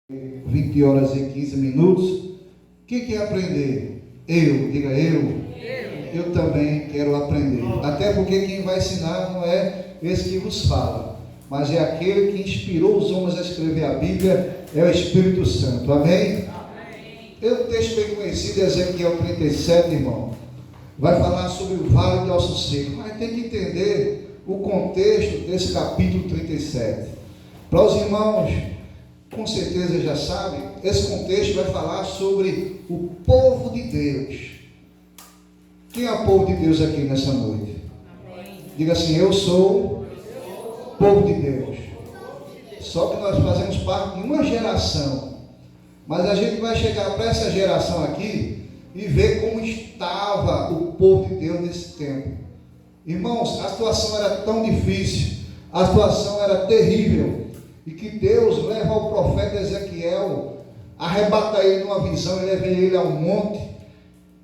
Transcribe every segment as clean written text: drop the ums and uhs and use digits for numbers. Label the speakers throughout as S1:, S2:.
S1: 20 horas e 15 minutos. Quem quer aprender? Eu, diga eu. Eu também quero aprender. Até porque quem vai ensinar não é esse que vos fala, mas é aquele que inspirou os homens a escrever a Bíblia, é o Espírito Santo. Amém? É um texto bem conhecido, Ezequiel 37, irmão. Vai falar sobre o vale de ossos secos, mas tem que entender o contexto desse capítulo 37. Para os irmãos, com certeza já sabem, esse contexto vai falar sobre o povo de Deus. Quem é o povo de Deus aqui nessa noite? Amém. Diga assim: eu sou povo de Deus. Só que nós fazemos parte de uma geração, mas a gente vai chegar para essa geração aqui e ver como estava o povo de Deus nesse tempo. Irmãos, a situação era tão difícil, a situação era terrível, e que Deus leva o profeta Ezequiel, arrebata ele numa visão, e leva ele ao monte,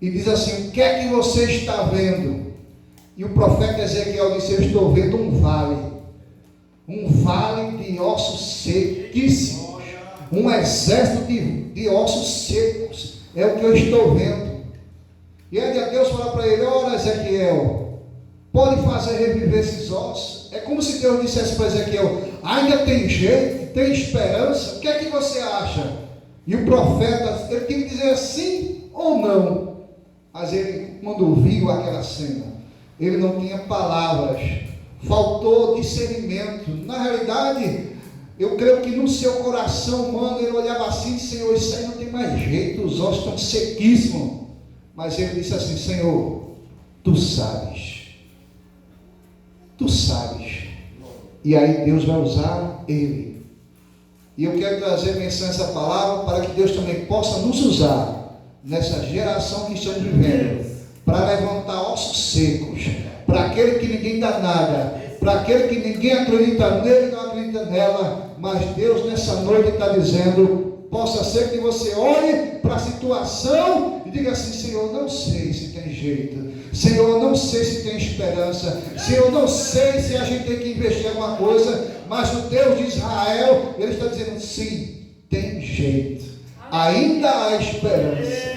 S1: e diz assim: o que é que você está vendo? E o profeta Ezequiel disse: eu estou vendo um vale de ossos sequíssimos, um exército de ossos secos, é o que eu estou vendo. E aí Deus fala para ele: ora, Ezequiel, pode fazer reviver esses ossos? É como se Deus dissesse para Ezequiel: ainda tem jeito, tem esperança, o que é que você acha? E o profeta, ele tinha que dizer sim ou não. Mas ele, quando viu aquela cena, ele não tinha palavras, faltou discernimento. Na realidade, eu creio que no seu coração humano ele olhava assim: Senhor, isso aí não tem mais jeito, os ossos estão sequíssimos. Mas ele disse assim: Senhor, tu sabes. Tu sabes. E aí Deus vai usar ele. E eu quero trazer menção essa palavra para que Deus também possa nos usar nessa geração que estamos vivendo, para levantar ossos secos, para aquele que ninguém dá nada, para aquele que ninguém acredita nele, não acredita nela, mas Deus nessa noite está dizendo: possa ser que você olhe para a situação e diga assim: Senhor, não sei se tem jeito, Senhor, não sei se tem esperança, Senhor, não sei se a gente tem que investir em alguma coisa, mas o Deus de Israel, Ele está dizendo: sim, tem jeito, ainda há esperança.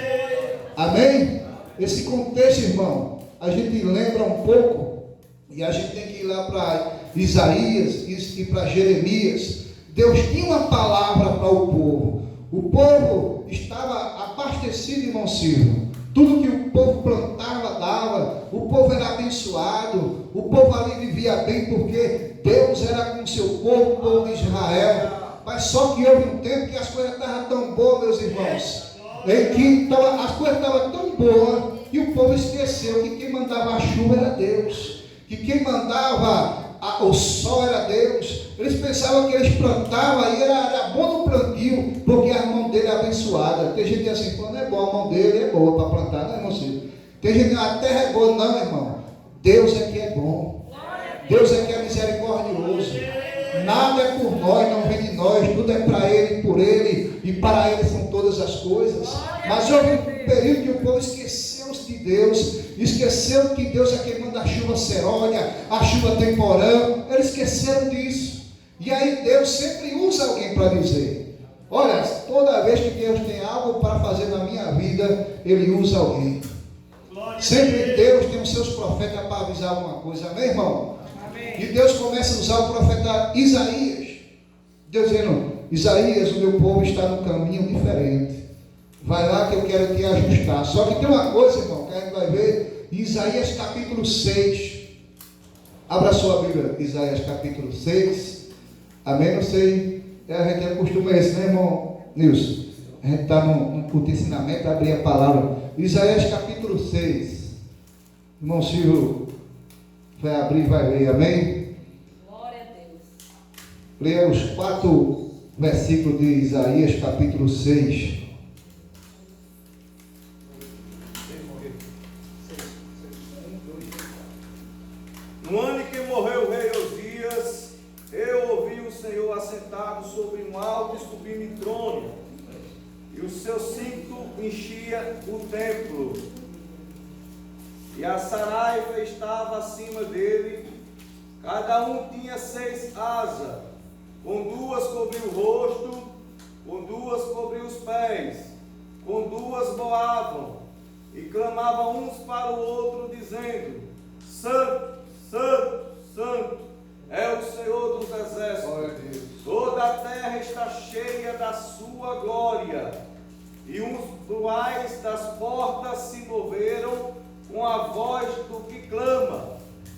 S1: Amém? Esse contexto, irmão, a gente lembra um pouco, e a gente tem que ir lá para Isaías e para Jeremias. Deus tinha uma palavra para o povo estava abastecido, irmão Silvio. Tudo que o povo plantava, dava. O povo era abençoado. O povo ali vivia bem, porque Deus era com o seu povo, o povo de Israel. Mas só que houve um tempo que as coisas estavam tão boas, meus irmãos, em que as coisas estavam tão boas, que o povo esqueceu que quem mandava a chuva era Deus, que quem mandava o sol era Deus. Eles pensavam que eles plantavam e era bom no plantio, porque a mão dele é abençoada. Tem gente assim: quando é bom, a mão dele é boa para plantar, não é, irmão Ciro? Tem gente que a terra é boa, não, irmão. Deus é que é bom, Deus é que é misericordioso. Nada é por nós, não vem de nós, tudo é para Ele, por Ele, e para Ele são todas as coisas. Mas houve um período que o povo esqueceu-se de Deus, esqueceu que Deus é quem manda a chuva serônia, a chuva temporã. Eles esqueceram disso. E aí Deus sempre usa alguém para dizer: olha, toda vez que Deus tem algo para fazer na minha vida, Ele usa alguém. Sempre Deus tem os seus profetas para avisar alguma coisa. Amém, irmão? Amém. E Deus começa a usar o profeta Isaías. Deus dizendo: Isaías, o meu povo está no caminho diferente. Vai lá que eu quero te ajustar. Só que tem uma coisa, irmão, que a gente vai ver em Isaías capítulo 6. Abra sua Bíblia, Isaías capítulo 6. Amém? Não sei, a gente acostuma esse, né, irmão Nilson? A gente está num culto de ensinamento, abrir a palavra. Isaías capítulo 6. Irmão Silvio vai abrir e vai ler, amém?
S2: Glória a Deus.
S1: Leia os 4 versículos de Isaías capítulo 6.
S3: No ano em que morreu o rei Osias, eu ouvi o Senhor assentado sobre um alto e sublime trono, e o seu cinto enchia o templo, e a saraiva estava acima dele. Cada um tinha 6 asas, com 2 cobriu o rosto, com 2 asas voavam e clamavam uns para o outro, dizendo: Santo, Santo, Santo é o Senhor dos exércitos. Toda a terra está cheia da sua glória. E os umbrais das portas se moveram com a voz do que clama.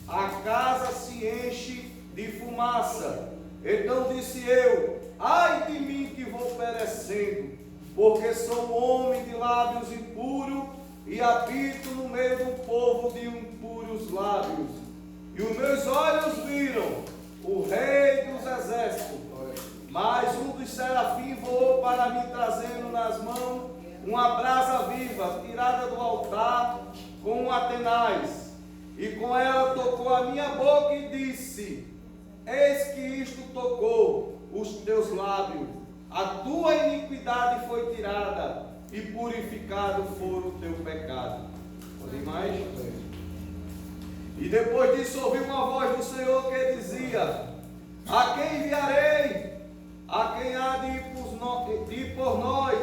S3: A casa se enche de fumaça. Então disse eu: ai de mim que vou perecendo, porque sou um homem de lábios impuros e habito no meio do povo de impuros lábios. E os meus olhos viram o Rei dos exércitos. Mas um dos serafins voou para mim, trazendo nas mãos uma brasa viva, tirada do altar com um atenaz. E com ela tocou a minha boca e disse: eis que isto tocou os teus lábios. A tua iniquidade foi tirada e purificado for o teu pecado. Pode ir mais? E depois disso ouvi uma voz do Senhor que dizia: a quem enviarei? A quem há de ir por nós?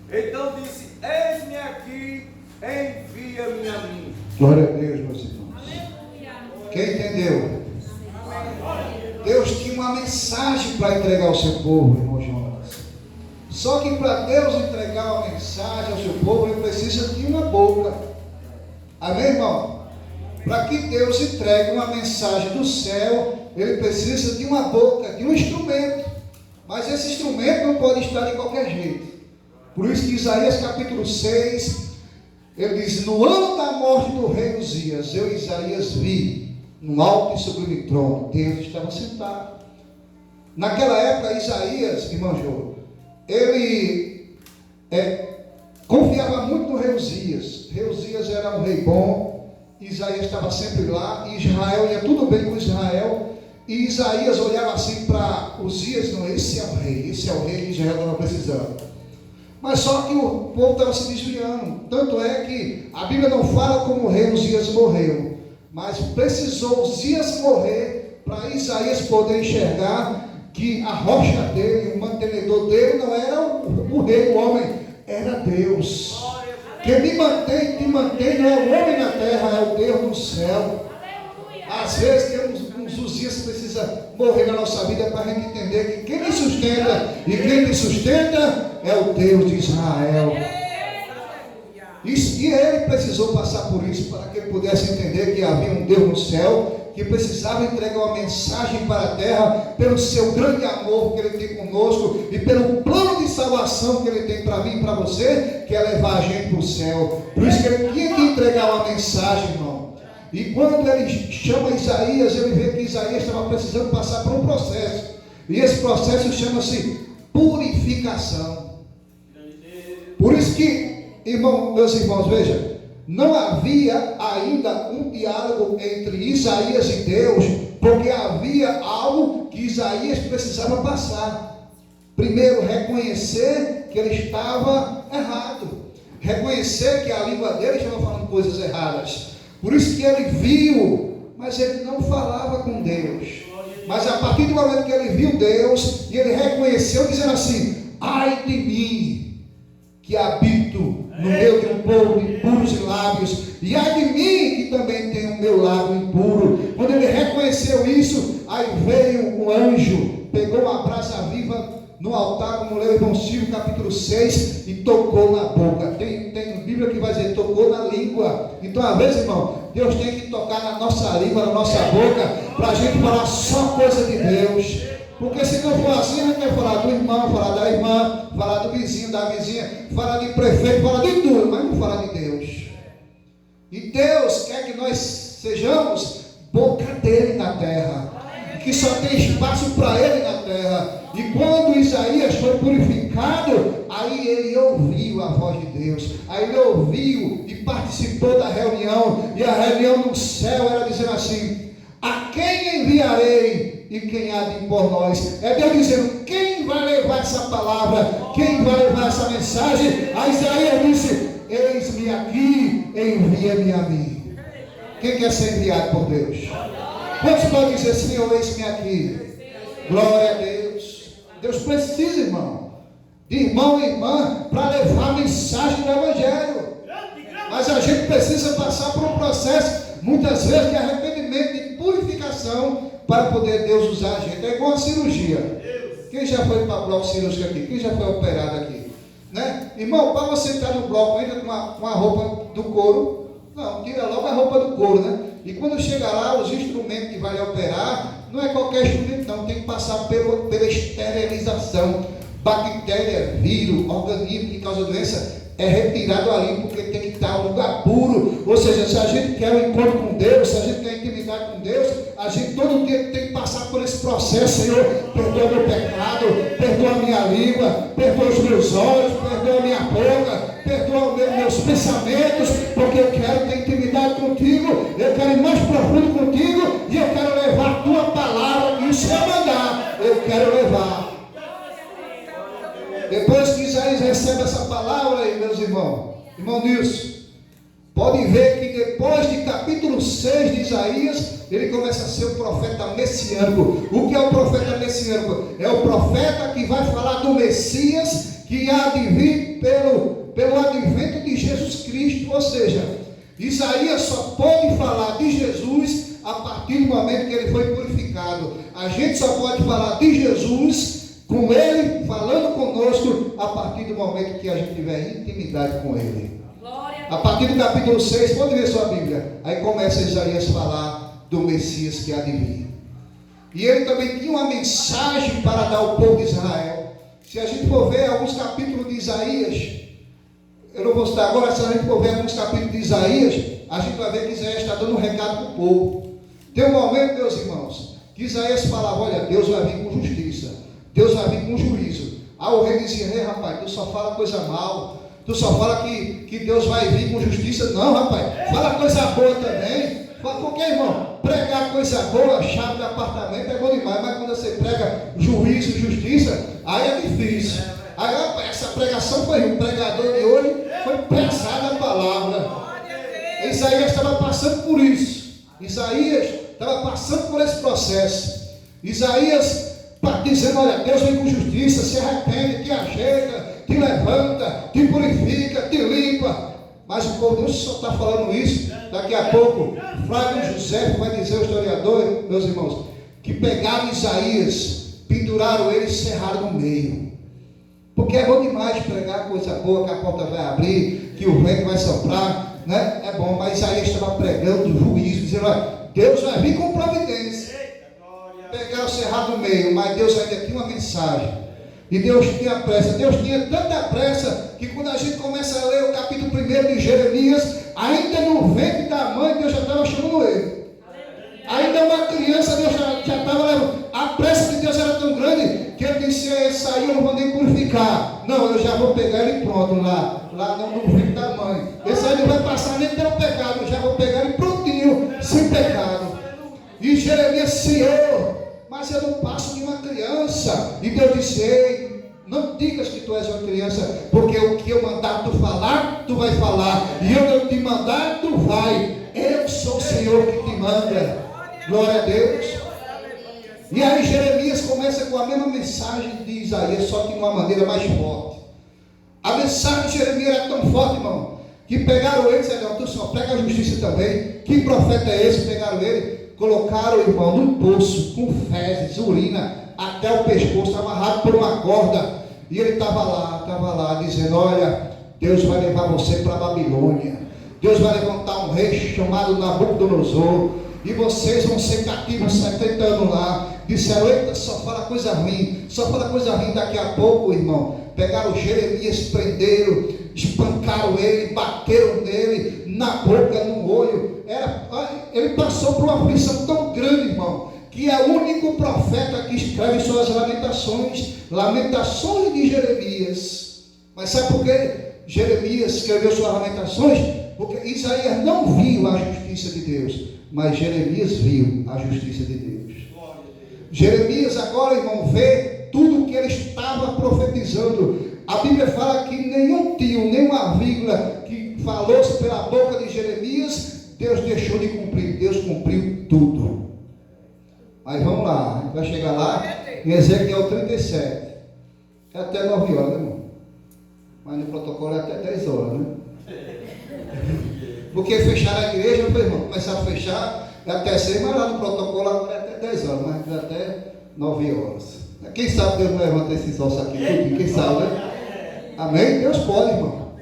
S3: Então disse: eis-me aqui, envia-me a mim.
S1: Glória a Deus, meus irmãos. Quem entendeu? Deus tinha uma mensagem para entregar ao seu povo, irmão Jonas. Só que para Deus entregar uma mensagem ao seu povo, ele precisa de uma boca. Amém, irmão? Para que Deus entregue uma mensagem do céu, ele precisa de uma boca, de um instrumento. Mas esse instrumento não pode estar de qualquer jeito. Por isso que Isaías capítulo 6, ele diz: no ano da morte do rei Uzias, eu, Isaías, vi num alto e sublime trono, Deus estava sentado. Naquela época, Isaías, irmão Jô, ele confiava muito no rei Uzias. Rei Uzias era um rei bom, Isaías estava sempre lá, e Israel ia tudo bem com Israel. E Isaías olhava assim para Uzias: não, esse é o rei que Israel estava precisando. Mas só que o povo estava se desviando. Tanto é que a Bíblia não fala como o rei Uzias morreu, mas precisou Uzias morrer para Isaías poder enxergar que a rocha dele, o mantenedor dele, não era o rei, o homem, era Deus. Quem me mantém, te mantém, não é o homem na terra, é o Deus no céu. Às vezes temos uns dias que precisa morrer na nossa vida para a gente entender que quem me sustenta e quem me sustenta é o Deus de Israel. E ele precisou passar por isso para que ele pudesse entender que havia um Deus no céu, que precisava entregar uma mensagem para a terra pelo seu grande amor que ele tem conosco e pelo plano de salvação que ele tem para mim e para você, que é levar a gente para o céu. Por isso que ele tinha que entregar uma mensagem, irmão. E quando ele chama Isaías, ele vê que Isaías estava precisando passar por um processo. E esse processo chama-se purificação. Por isso que, meus irmãos, veja, não havia ainda um diálogo entre Isaías e Deus, porque havia algo que Isaías precisava passar. Primeiro, reconhecer que ele estava errado. Reconhecer que a língua dele estava falando coisas erradas. Por isso que ele viu, mas ele não falava com Deus. Mas a partir do momento que ele viu Deus, e ele reconheceu, dizendo assim: ai de mim, que habito no meio de um povo de impuros lábios, e ai de mim, que também tenho o meu lábio impuro. Quando ele reconheceu isso, aí veio um anjo, pegou uma brasa viva no altar, como leu o irmão Silvio, capítulo 6, e tocou na boca. Tem Bíblia que vai dizer, tocou na língua. Então, às vezes, irmão, Deus tem que tocar na nossa língua, na nossa boca, para a gente falar só coisa de Deus. Porque se não for assim, a gente vai falar do irmão, falar da irmã, falar do vizinho, da vizinha, falar de prefeito, falar de tudo, mas não falar de Deus. E Deus quer que nós sejamos boca dele na terra, que só tem espaço para ele na terra. E quando Isaías foi purificado, aí ele ouviu a voz de Deus, aí ele ouviu e participou da reunião, e a reunião no céu era dizendo assim: a quem enviarei e quem há de ir por nós? É Deus dizendo: quem vai levar essa palavra, quem vai levar essa mensagem? A Isaías disse: eis-me aqui, envia-me a mim. Quem quer ser enviado por Deus? Quantos podem dizer: Senhor, eis-me aqui? Glória a Deus. Deus precisa, irmão, de irmão e irmã, para levar a mensagem do Evangelho. Mas a gente precisa passar por um processo, muitas vezes, de arrependimento, de purificação, para poder Deus usar a gente. É igual a cirurgia. Quem já foi para bloco cirúrgico aqui? Quem já foi operado aqui? Né? Irmão, para você entrar no bloco, entra com a roupa do couro. Não, tira logo a roupa do couro, né? E quando chega lá, os instrumentos que vai operar, não é qualquer instrumento, não. Tem que passar pela esterilização. Bactéria, vírus, organismo que causa doença, é retirado ali, porque tem que estar um lugar puro. Ou seja, se a gente quer um encontro com Deus, se a gente quer intimidade com Deus, a gente todo dia tem que passar por esse processo. Senhor, perdoa meu pecado, perdoa a minha língua, perdoa os meus olhos, perdoa a minha boca, perdoa meus pensamentos, porque eu quero ter intimidade contigo, eu quero ir mais profundo contigo, e eu quero levar a tua palavra, e o Senhor mandar, eu quero levar. Depois que Isaías recebe essa palavra aí, meus irmãos, irmão Nilson, pode ver que depois de capítulo 6 de Isaías, ele começa a ser o profeta messiânico. O que é o profeta messiânico? É o profeta que vai falar do Messias, que há de vir pelo advento de Jesus Cristo. Ou seja, Isaías só pode falar de Jesus a partir do momento que ele foi purificado. A gente só pode falar de Jesus com Ele, falando conosco, a partir do momento que a gente tiver intimidade com Ele. A partir do capítulo 6, pode ver sua Bíblia, aí começa Isaías a falar do Messias que há de vir. E ele também tinha uma mensagem para dar ao povo de Israel. Se a gente for ver alguns capítulos de Isaías, eu não vou citar agora, se a gente for ver alguns capítulos de Isaías, a gente vai ver que Isaías está dando um recado para o povo. Tem um momento, meus irmãos, que Isaías falava: olha, Deus vai vir com justiça. Deus vai vir com juízo. O rei dizia: ei, rapaz, tu só fala coisa mal, tu só fala que Deus vai vir com justiça. Não, rapaz, fala coisa boa também. Porque, irmão, pregar coisa boa, chave de apartamento é bom demais, mas quando você prega juízo e justiça, aí é difícil. Aí, rapaz, essa pregação foi o pregador de hoje, foi pesada a palavra. Isaías estava passando por isso. Isaías estava passando por esse processo. Isaías dizendo: olha, Deus vem com justiça, se arrepende, te ajeita, te levanta, te purifica, te limpa. Mas o povo de Deus só está falando isso. Daqui a pouco, Flávio José vai dizer, o historiador, meus irmãos, que pegaram Isaías, penduraram ele e cerraram no meio. Porque é bom demais pregar coisa boa, que a porta vai abrir, que o vento vai soprar, né? É bom, mas Isaías estava pregando o juízo, dizendo: olha, Deus vai vir com providência. Pegaram o cerrado no meio, mas Deus ainda tinha uma mensagem. E Deus tinha pressa. Deus tinha tanta pressa que quando a gente começa a ler o capítulo 1 de Jeremias, ainda no ventre da mãe, Deus já estava chamando ele. Ainda uma criança, Deus já estava levando. A pressa de Deus era tão grande que ele disse: esse aí eu não vou nem purificar. Não, eu já vou pegar ele pronto lá no ventre da mãe. Esse aí não vai passar nem pelo pecado, eu já vou pegar ele prontinho, sem pecado. E Jeremias: Senhor, mas eu não passo de uma criança. E Deus disse: ei, não digas que tu és uma criança, porque o que eu mandar tu falar, tu vai falar, e eu não te mandar, tu vai. Eu sou o Senhor que te manda. Glória a Deus. E aí Jeremias começa com a mesma mensagem de Isaías, só que de uma maneira mais forte. A mensagem de Jeremias era tão forte, irmão, que pegaram ele e disseram: não, tu só prega a justiça também. Que profeta é esse? Pegaram ele, colocaram o irmão num poço com fezes, urina, até o pescoço, amarrado por uma corda. E ele estava lá, dizendo: olha, Deus vai levar você para a Babilônia. Deus vai levantar um rei chamado Nabucodonosor, e vocês vão ser cativos 70 anos lá. Disseram: eita, só fala coisa ruim, só fala coisa ruim. Daqui a pouco, irmão, pegaram Jeremias, prenderam, espancaram ele, bateram nele, na boca, no olho. Ele passou por uma aflição tão grande, irmão, que é o único profeta que escreve suas lamentações, lamentações de Jeremias. Mas sabe por que Jeremias escreveu suas lamentações? Porque Isaías não viu a justiça de Deus, mas Jeremias viu a justiça de Deus. Jeremias agora, irmão, vê tudo o que ele estava profetizando. A Bíblia fala que nenhum tio, nenhuma vírgula que falou-se pela boca de Jeremias, Deus deixou de cumprir. Deus cumpriu tudo. Mas vamos lá, vai chegar lá em Ezequiel 37. É até 9 horas, né, irmão? Mas no protocolo é até 10 horas, né? Porque fecharam a igreja, meu irmão, começaram a fechar, é até 6, mas lá no protocolo agora é até 10 horas, mas até 9 horas. Quem sabe Deus não levanta esses ossos aqui, quem sabe, né? Amém? Deus pode, irmão.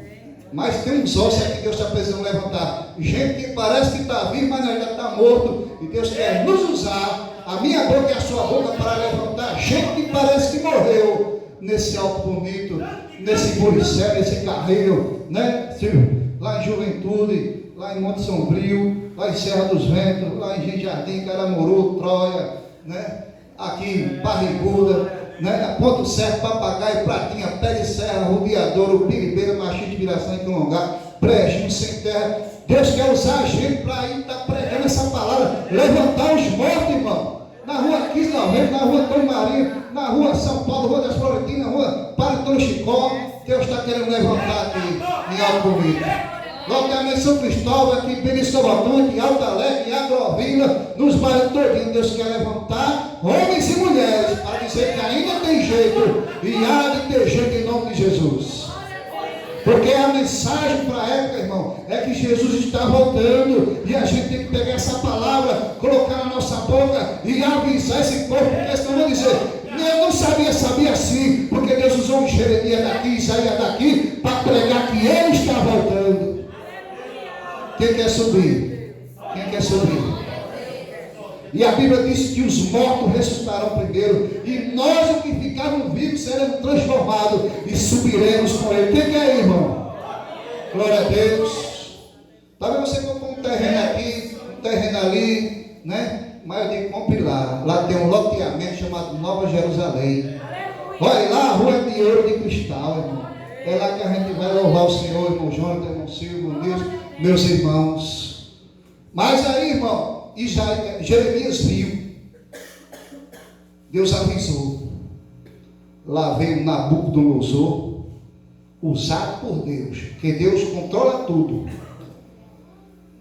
S1: Mas tem uns ossos aí que Deus está precisando levantar. Gente que parece que está vivo, mas ainda está morto. E Deus quer nos usar, a minha boca e a sua boca, para levantar gente que parece que morreu nesse alto bonito, nesse Muricé, nesse Carreiro, né? Lá em Juventude, lá em Monte Sombrio, lá em Serra dos Ventos, lá em Jardim, Caramuru, Troia, né? Aqui em Barriguda, né? Ponto Certo, Papagaio, Pratinha, Pé de Serra, Rodeadouro, Piribeira, Machista, Viração e Colongá, Brejinho, Sem Terra. Deus quer usar a gente para ir estar pregando essa palavra, levantar os mortos, irmão. Na rua 15 Novembro, na rua Antônio Marinho, na rua São Paulo, rua das Florentinas, na rua Padre Antônio Chicó. Deus está querendo levantar aqui em Alto Bonito. Localmente São Cristóvão, aqui em Benito Botão, em Alto Alegre, em Agrovila, nos bairros todinhos. Deus quer levantar homens e mulheres para dizer que ainda tem jeito e há de ter jeito em nome de Jesus. Porque a mensagem para a época, irmão, é que Jesus está voltando e a gente tem que pegar essa palavra, colocar na nossa boca e avisar esse povo, porque senão vão dizer: eu não sabia sim, porque Deus usou Jeremias daqui, Isaías daqui, para pregar que ele está voltando. Quem quer subir? Quem quer subir? E a Bíblia diz que os mortos ressuscitarão primeiro, e nós, os que ficarmos vivos, seremos transformados e subiremos com ele. Quem quer ir, irmão? Glória a Deus. Talvez você comprou um terreno aqui, um terreno ali, né? Mas eu digo, compre lá. Lá tem um loteamento chamado Nova Jerusalém. Olha lá, a rua de ouro de cristal, irmão. É lá que a gente vai louvar o Senhor, irmão Jonathan, irmão Silvio, irmão Nilson, meus irmãos. Mas aí, irmão, Jeremias viu, Deus avisou. Lá veio Nabucodonosor, usado por Deus, porque Deus controla tudo.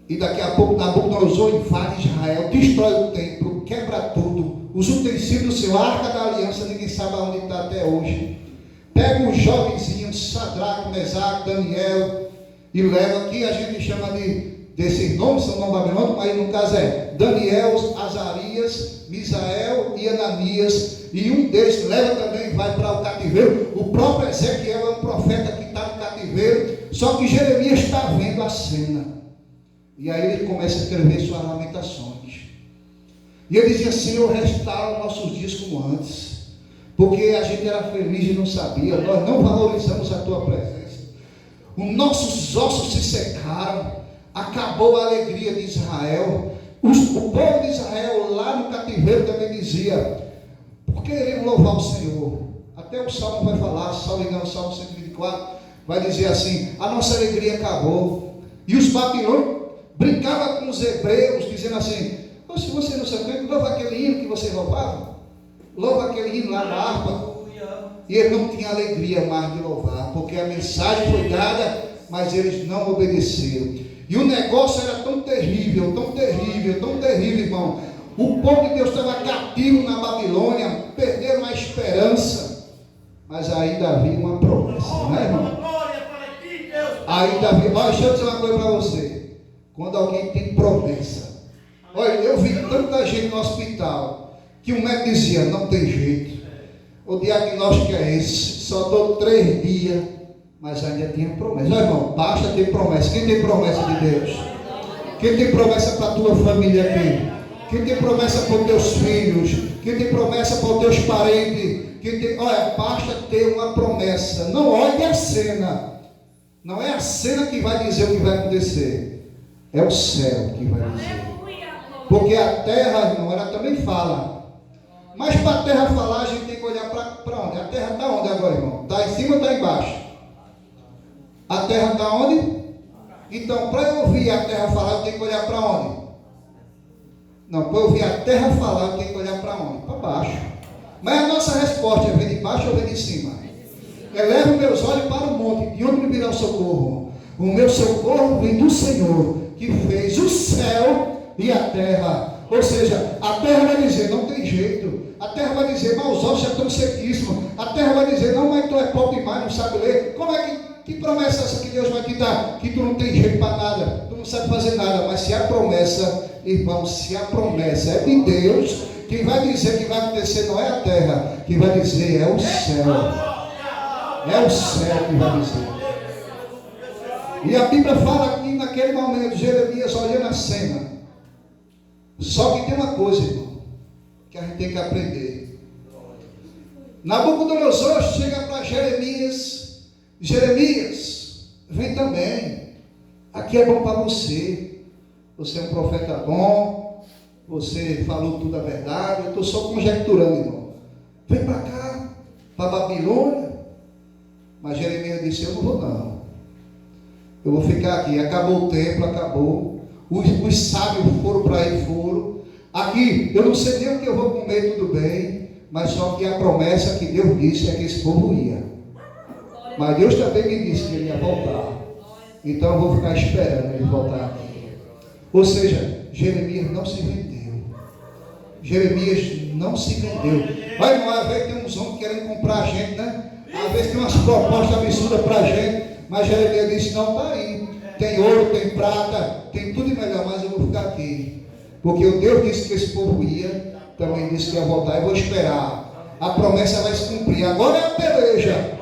S1: E daqui a pouco Nabucodonosor invade Israel, destrói o templo, quebra tudo, os utensílios do seu arca da aliança, ninguém sabe onde está até hoje. Pega um jovenzinho, Sadraque, Mesaque, Daniel, e leva, aqui a gente chama desses nomes, são nomes babilônicos, mas no caso é Daniel, Azarias, Misael e Ananias, e um deles leva também, vai para o cativeiro. O próprio Ezequiel é um profeta que está no cativeiro, só que Jeremias está vendo a cena, e aí ele começa a escrever suas lamentações, e ele dizia: Senhor, restaura nossos dias como antes, porque a gente era feliz e não sabia, nós não valorizamos a tua presença, os nossos ossos se secaram, acabou a alegria de Israel. O povo de Israel lá no cativeiro também dizia: porque iremos louvar o Senhor. Até o Salmo vai falar, salvo engano, Salmo 124, vai dizer assim: a nossa alegria acabou. E os babilônicos brincavam com os hebreus, dizendo assim: se você não sabe, louva aquele hino que você roubava, louva aquele hino lá na harpa. E ele não tinha alegria mais de louvar, porque a mensagem foi dada, mas eles não obedeceram. E o negócio era tão terrível, tão terrível, tão terrível, irmão. O povo de Deus estava cativo na Babilônia, perderam a esperança, mas ainda havia uma promessa, né, irmão? Ainda havia. Olha, deixa eu dizer uma coisa para você. Quando alguém tem promessa, olha, eu vi tanta gente no hospital que o médico dizia: não tem jeito, o diagnóstico é esse, só dou 3 dias. Mas ainda tinha promessa. Olha, irmão, basta ter promessa. Quem tem promessa de Deus? Quem tem promessa para a tua família aqui? Quem tem promessa para os teus filhos? Quem tem promessa para os teus parentes? Olha, basta ter uma promessa. Não olhe a cena. Não é a cena que vai dizer o que vai acontecer. É o céu que vai dizer. Porque a terra, irmão, ela também fala. Mas para a terra falar, a gente tem que olhar para onde? A terra está onde agora, irmão? Está em cima ou está embaixo? A terra está onde? Então, para eu ouvir a terra falar, eu tenho que olhar para onde? Não, para eu ouvir a terra falar, eu tenho que olhar para onde? Para baixo. Mas a nossa resposta é: vem de baixo ou vem de cima? Elevo meus olhos para o monte, de onde me virá o socorro? O meu socorro vem do Senhor, que fez o céu e a terra. Ou seja, a terra vai dizer: não tem jeito. A terra terra vai dizer, mas os ossos já estão sequíssimos. A terra vai dizer, não, mas tu é pobre demais, não sabe ler. Como é que promessa é essa que Deus vai te dar? Que tu não tem jeito para nada, tu não sabe fazer nada. Mas se a promessa, irmão, se a promessa é de Deus, quem vai dizer que vai acontecer não é a terra, quem vai dizer é o céu. É o céu que vai dizer. E a Bíblia fala aqui naquele momento, Jeremias olhando a cena. Só que tem uma coisa, irmão, que a gente tem que aprender. Nabucodonosor chega para Jeremias. Jeremias, vem também. Aqui é bom para você. Você é um profeta bom. Você falou tudo a verdade. Eu estou só conjecturando, irmão. Vem para cá, para Babilônia. Mas Jeremias disse, eu não vou não. Eu vou ficar aqui. Acabou o templo, acabou. Os sábios foram para aí, foram. Aqui, eu não sei nem o que eu vou comer, tudo bem. Mas só que a promessa que Deus disse é que esse povo ia. Mas Deus também me disse que ele ia voltar. Então eu vou ficar esperando ele voltar aqui. Ou seja, Jeremias não se vendeu. Jeremias não se vendeu. Vai, irmão, às vezes tem uns homens querendo comprar a gente, né? Às vezes tem umas propostas absurdas para a gente. Mas Jeremias disse, não, está aí. Tem ouro, tem prata, tem tudo e melhor, mas eu vou ficar aqui. Porque o Deus disse que esse povo ia, também disse que ia voltar, eu vou esperar. A promessa vai se cumprir. Agora é a peleja,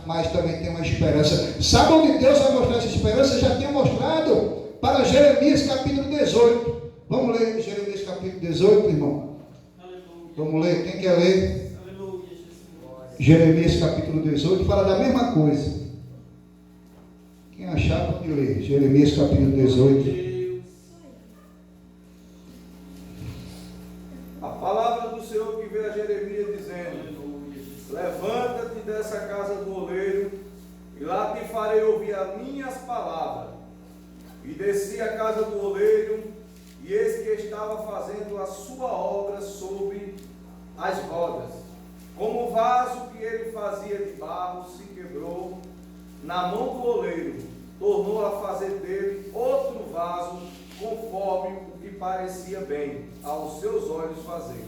S1: mas também tem uma esperança. Sabe onde Deus vai mostrar essa esperança? Já tinha mostrado para Jeremias capítulo 18. Vamos ler Jeremias capítulo 18, irmão? Vamos ler, quem quer ler? Jeremias capítulo 18 fala da mesma coisa. Quem achar pode ler, Jeremias capítulo 18.
S3: A palavra do Senhor que veio a Jeremias dizendo: levanta-te dessa casa do oleiro, e lá te farei ouvir as minhas palavras. E desci à casa do oleiro, e eis que estava fazendo a sua obra sobre as rodas. Como o vaso que ele fazia de barro se quebrou na mão do oleiro, tornou a fazer dele outro vaso, conforme o que parecia bem aos seus olhos fazer.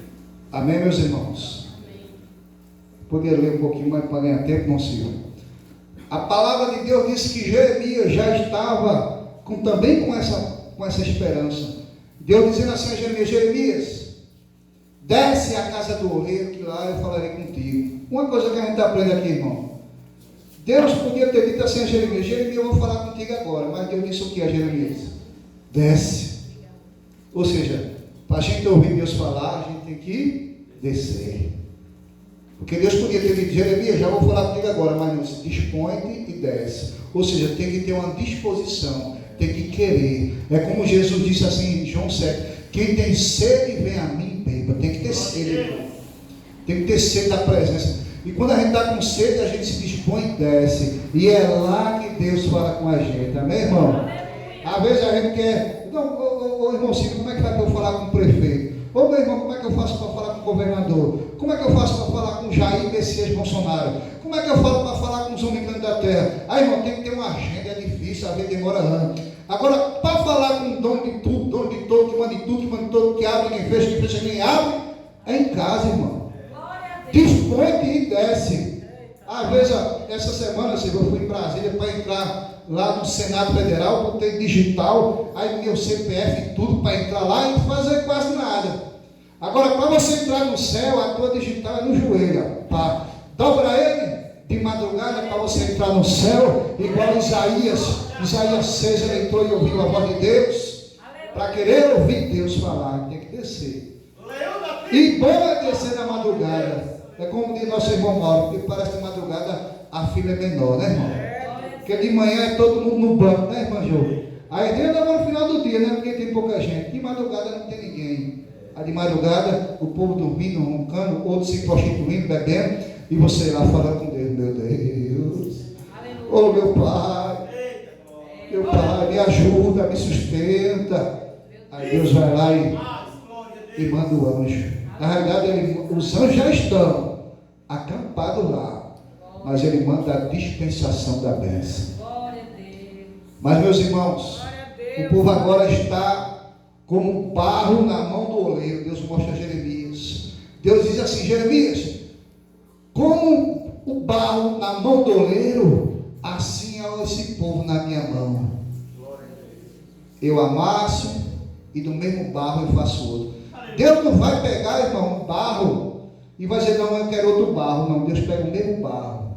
S1: Amém, meus irmãos? Poderia ler um pouquinho mais para ganhar tempo, não, senhor? A palavra de Deus disse que Jeremias já estava também com essa esperança. Deus dizendo assim a Jeremias: Jeremias, desce à casa do oleiro, que lá eu falarei contigo. Uma coisa que a gente aprende aqui, irmão. Deus podia ter dito assim a Jeremias: Jeremias, eu vou falar contigo agora. Mas Deus disse o que a Jeremias? Desce. Ou seja, para a gente ouvir Deus falar, a gente tem que descer. Porque Deus podia ter dito: Jeremias, já vou falar contigo agora. Mas não, se dispõe e desce. Ou seja, tem que ter uma disposição, tem que querer. É como Jesus disse assim em João 7: quem tem sede, vem a mim, beba. Tem que ter sede, irmão. Tem que ter sede da presença. E quando a gente está com sede, a gente se dispõe e desce. E é lá que Deus fala com a gente. Amém, irmão? Às vezes a gente quer... Não, irmão Ciro, como é que vai para eu falar com o prefeito? Ô, meu irmão, como é que eu faço para falar com o governador? Como é que eu faço para falar com Jair Messias Bolsonaro? Como é que eu falo para falar com os homens da terra? Aí, irmão, tem que ter uma agenda, é difícil, às vezes demora anos. Agora, para falar com o dono de tudo, dono de todo, que manda em tudo, que manda em todo, que abre, quem fecha, quem abre, é em casa, irmão. Dispõe e desce. Às vezes, essa semana, eu fui em Brasília para entrar lá no Senado Federal, botei digital, aí meu CPF e tudo para entrar lá e não fazer quase nada. Agora, para você entrar no céu, a tua digital é no joelho. Pá. Dobra ele de madrugada para você entrar no céu, igual Isaías 6, ele entrou e ouviu a voz de Deus. Para querer ouvir Deus falar, tem que descer. E bom é descer na madrugada. É como diz nosso irmão Mauro, porque parece que de madrugada a fila é menor, né, irmão? Porque de manhã é todo mundo no banco, né, irmão Jô? Aí dentro agora no final do dia, né? Porque tem pouca gente. De madrugada não tem ninguém. Aí de madrugada o povo dormindo, roncando, outros se prostituindo, bebendo, e você lá falando com Deus: meu Deus, oh meu Pai, me ajuda, me sustenta. Aí Deus vai lá e manda o anjo. Na realidade, os anjos já estão acampados lá, mas ele manda a dispensação da bênção. Mas, meus irmãos, o povo agora está como barro na mão do oleiro. Deus mostra a Jeremias: Deus diz assim: Jeremias, como o barro na mão do oleiro, assim é esse povo na minha mão. Eu amasso e do mesmo barro eu faço outro. Deus não vai pegar, irmão, um barro e vai dizer: não, eu quero outro barro. Não, Deus pega o mesmo barro.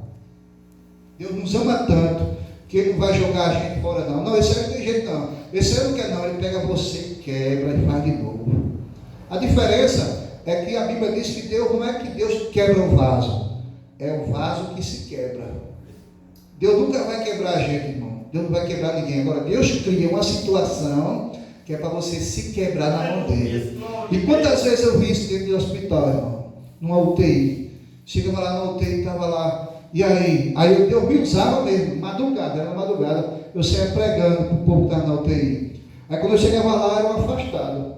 S1: Deus nos ama tanto que Ele não vai jogar a gente fora, não. Não, esse aí não tem jeito, não. Esse aí não quer, não. Ele pega você e quebra e faz de novo. A diferença é que a Bíblia diz que Deus, não é que Deus quebra o vaso, é o vaso que se quebra. Deus nunca vai quebrar a gente, irmão. Deus não vai quebrar ninguém. Agora, Deus cria uma situação que é para você se quebrar na mão dele. E quantas vezes eu vi isso dentro do hospital, irmão? Numa UTI. Chegava lá na UTI, estava lá. E aí Deus me usava mesmo, madrugada, era madrugada. Eu saía pregando para o povo que estava na UTI. Aí quando eu chegava lá, era um afastado.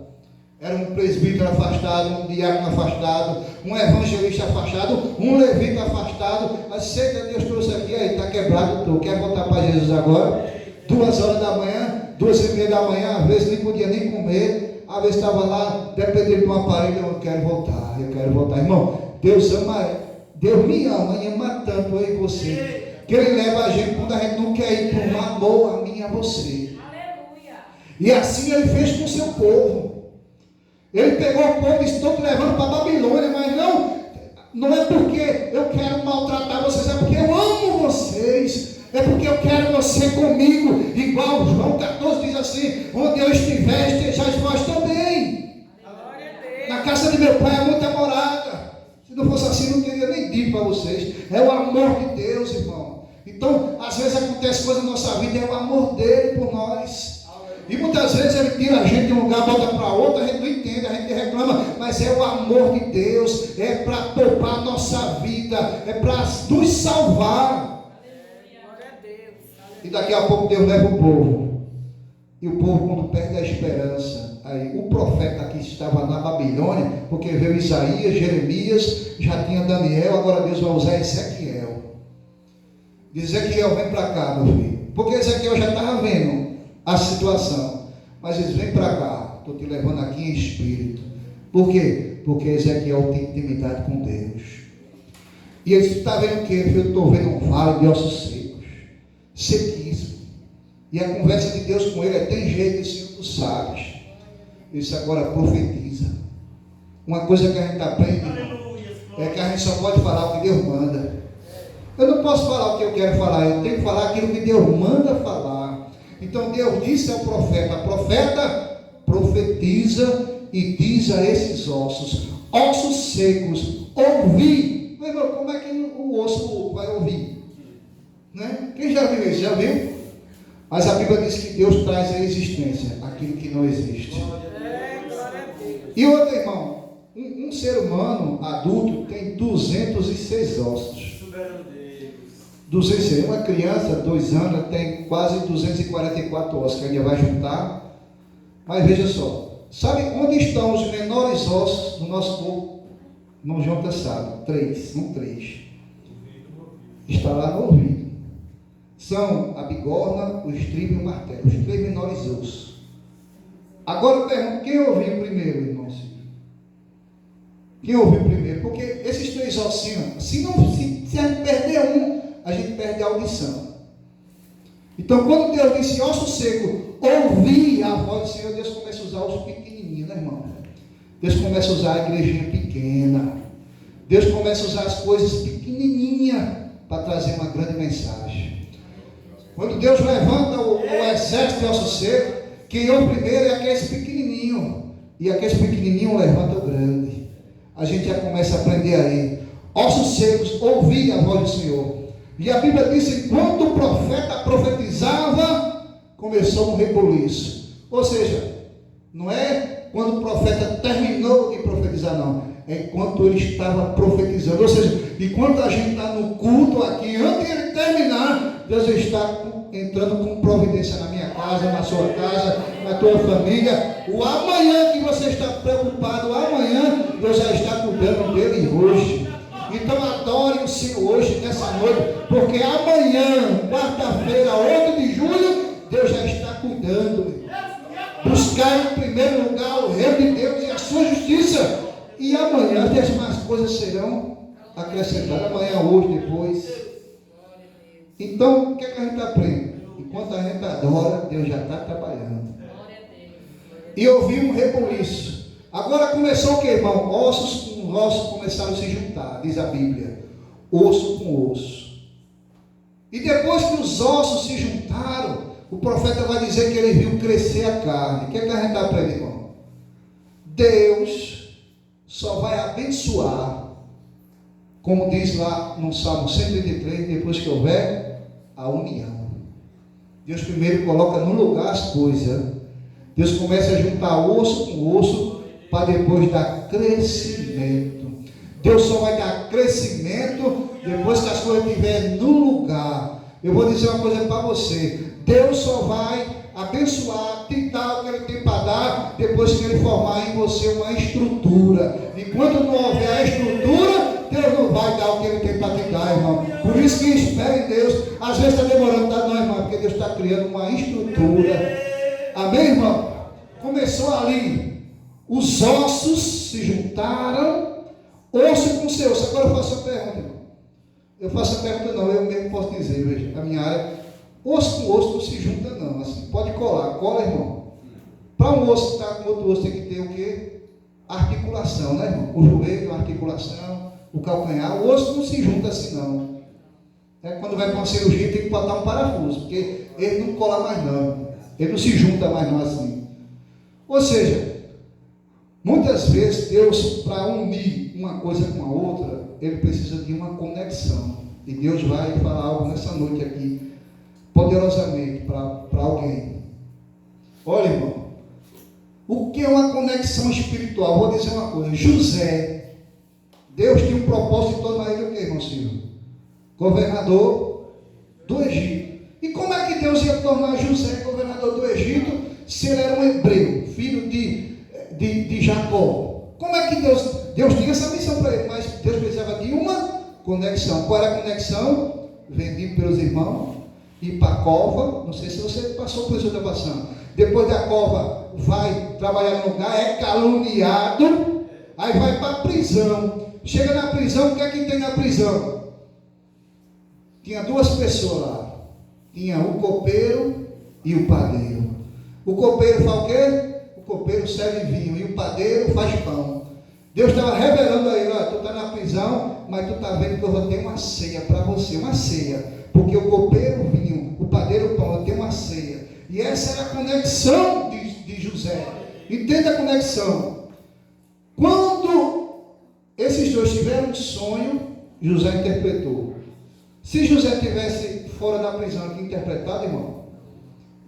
S1: Era um presbítero afastado, um diácono afastado, um evangelista afastado, um levita afastado. Aí sei que Deus trouxe aqui, aí está quebrado, tu quer voltar para Jesus agora? 2 horas da manhã, 2h30 da manhã, às vezes nem podia nem comer, às vezes estava lá, dependendo de um aparelho, eu quero voltar. Irmão, Deus me ama e ama tanto eu e você, que Ele leva a gente quando a gente não quer ir por um amor a mim e a você. Aleluia. E assim Ele fez com o seu povo. Ele pegou o povo e disse: estou te levando para a Babilônia, mas não é porque eu quero maltratar vocês, é porque eu amo vocês, é porque eu quero você comigo, igual João 14 diz assim: onde eu estiver, estejais vós também. Na casa de meu pai é muita morada. Se não fosse assim, não teria nem dito para vocês. É o amor de Deus, irmão. Então, às vezes acontece coisa na nossa vida, é o amor dele por nós. E muitas vezes Ele tira a gente de um lugar, bota para outro, a gente não entende, a gente reclama, mas é o amor de Deus, é para poupar a nossa vida, é para nos salvar. E daqui a pouco Deus leva o povo. E o povo, quando perde a esperança, aí o profeta que estava na Babilônia, porque veio Isaías, Jeremias, já tinha Daniel, agora Deus vai usar Ezequiel. Diz: Ezequiel, vem para cá, meu filho. Porque Ezequiel já estava vendo a situação, mas eles: vem para cá, estou te levando aqui em espírito. Por quê? Porque Ezequiel tem intimidade com Deus. E ele está vendo o quê? Eu estou vendo um vale de ossos secos, sequíssimo. E a conversa de Deus com ele é: tem jeito, Senhor, tu sabes. Ele disse: agora profetiza. Uma coisa que a gente aprende, irmão, é que a gente só pode falar o que Deus manda. Eu não posso falar o que eu quero falar, eu tenho que falar aquilo que Deus manda falar. Então Deus disse ao profeta: profeta, profetiza e diz a esses ossos secos, ouvi. Meu irmão, como é que o osso vai ouvir? Né? Quem já viu isso? Já viu? Mas a Bíblia diz que Deus traz à existência aquilo que não existe. E outro, irmão, um ser humano adulto tem 206 ossos. 206. Uma criança, 2 anos, tem quase 244 ossos, que ainda vai juntar. Mas veja só, sabe onde estão os menores ossos do nosso corpo? Irmão Jonathan sabe, 3. Está lá no ouvido. São a bigorna, o estribo e o martelo, os 3 menores ossos. Agora eu pergunto: quem ouviu primeiro, irmão? Quem ouviu primeiro? Porque esses 3 ossinhos, se a gente perder um, a gente perde a audição. Então, quando Deus disse osso seco, ouvi a voz do Senhor, Deus começa a usar os pequenininhos, né, irmão? Deus começa a usar a igrejinha pequena. Deus começa a usar as coisas pequenininhas para trazer uma grande mensagem. Quando Deus levanta o exército de osso seco, quem ouve primeiro é aqueles pequenininhos. E aqueles pequenininhos levantam o grande. A gente já começa a aprender aí. Ossos secos, ouvi a voz do Senhor. E a Bíblia diz: enquanto o profeta profetizava, começou um reboliço. Ou seja, não é quando o profeta terminou de profetizar, não. É enquanto ele estava profetizando. Ou seja, enquanto a gente está no culto aqui, antes de ele terminar, Deus está entrando com providência na minha casa, na sua casa, na tua família. O amanhã que você está preocupado, amanhã Deus já está cuidando dele hoje. Então adore o Senhor hoje, nessa noite, porque amanhã, quarta-feira, 8 de julho, Deus já está cuidando. Buscar em primeiro lugar o reino de Deus e a sua justiça, E amanhã as demais coisas serão acrescentadas. Amanhã, hoje, depois. Então, o que é que a gente aprende? Enquanto a gente adora, Deus já está trabalhando. E ouvi um rebuliço. Agora começou o que, irmão? Ossos com ossos começaram a se juntar, diz a Bíblia. Osso com osso. E depois que os ossos se juntaram, o profeta vai dizer que ele viu crescer a carne. O que é que a gente aprende, irmão? Deus só vai abençoar, como diz lá no Salmo 133, depois que houver a união. Deus primeiro coloca no lugar as coisas. Deus começa a juntar osso com osso para depois dar crescimento. Deus só vai dar crescimento depois que as coisas estiverem no lugar. Eu vou dizer uma coisa para você. Deus só vai abençoar, te dar o que Ele tem para dar depois que Ele formar em você uma estrutura. Enquanto não houver a estrutura, Deus não vai dar o que Ele tem para te dar, irmão. Por isso que espere em Deus. Às vezes está demorando, tá? Não, irmão, porque Deus está criando uma estrutura. Amém, irmão? Começou ali. Os ossos se juntaram, osso com seu osso. Agora eu faço a pergunta, irmão. Eu faço a pergunta não, eu mesmo posso dizer, veja, a minha área. Osso com osso não se junta não, assim, pode colar, cola, irmão. Para um osso estar com outro osso tem que ter o quê? Articulação, né, irmão? O joelho, a articulação, o calcanhar. O osso não se junta assim não. Quando vai para uma cirurgia tem que botar um parafuso, porque ele não cola mais não. Ele não se junta mais não assim. Ou seja, muitas vezes Deus, para unir uma coisa com a outra, Ele precisa de uma conexão. E Deus vai falar algo nessa noite aqui, poderosamente, para alguém. Olha, irmão, o que é uma conexão espiritual? Vou dizer uma coisa. José, Deus tinha um propósito de tornar ele o que, irmão Silvio? Governador do Egito. E como é que Deus ia tornar José governador do Egito se ele era um hebreu, filho de Jacó? Como é que Deus tinha essa missão para ele, mas Deus precisava de uma conexão. Qual era a conexão? Vendido pelos irmãos, ir para a cova. Não sei se você passou por isso da passando. Depois da cova, vai trabalhar no lugar, é caluniado, aí vai para a prisão. Chega na prisão, o que é que tem na prisão? Tinha duas pessoas lá. Tinha o copeiro e o padeiro. O copeiro faz o quê? O copeiro serve vinho e o padeiro faz pão. Deus estava revelando a ele: olha, tu está na prisão, mas tu está vendo que eu vou ter uma ceia para você, uma ceia. Porque o copeiro o vinho, o padeiro o pão, eu tenho uma ceia. E essa era a conexão de José. Entenda a conexão. Quando esses dois tiveram um sonho, José interpretou. Se José tivesse fora da prisão aqui interpretado, irmão,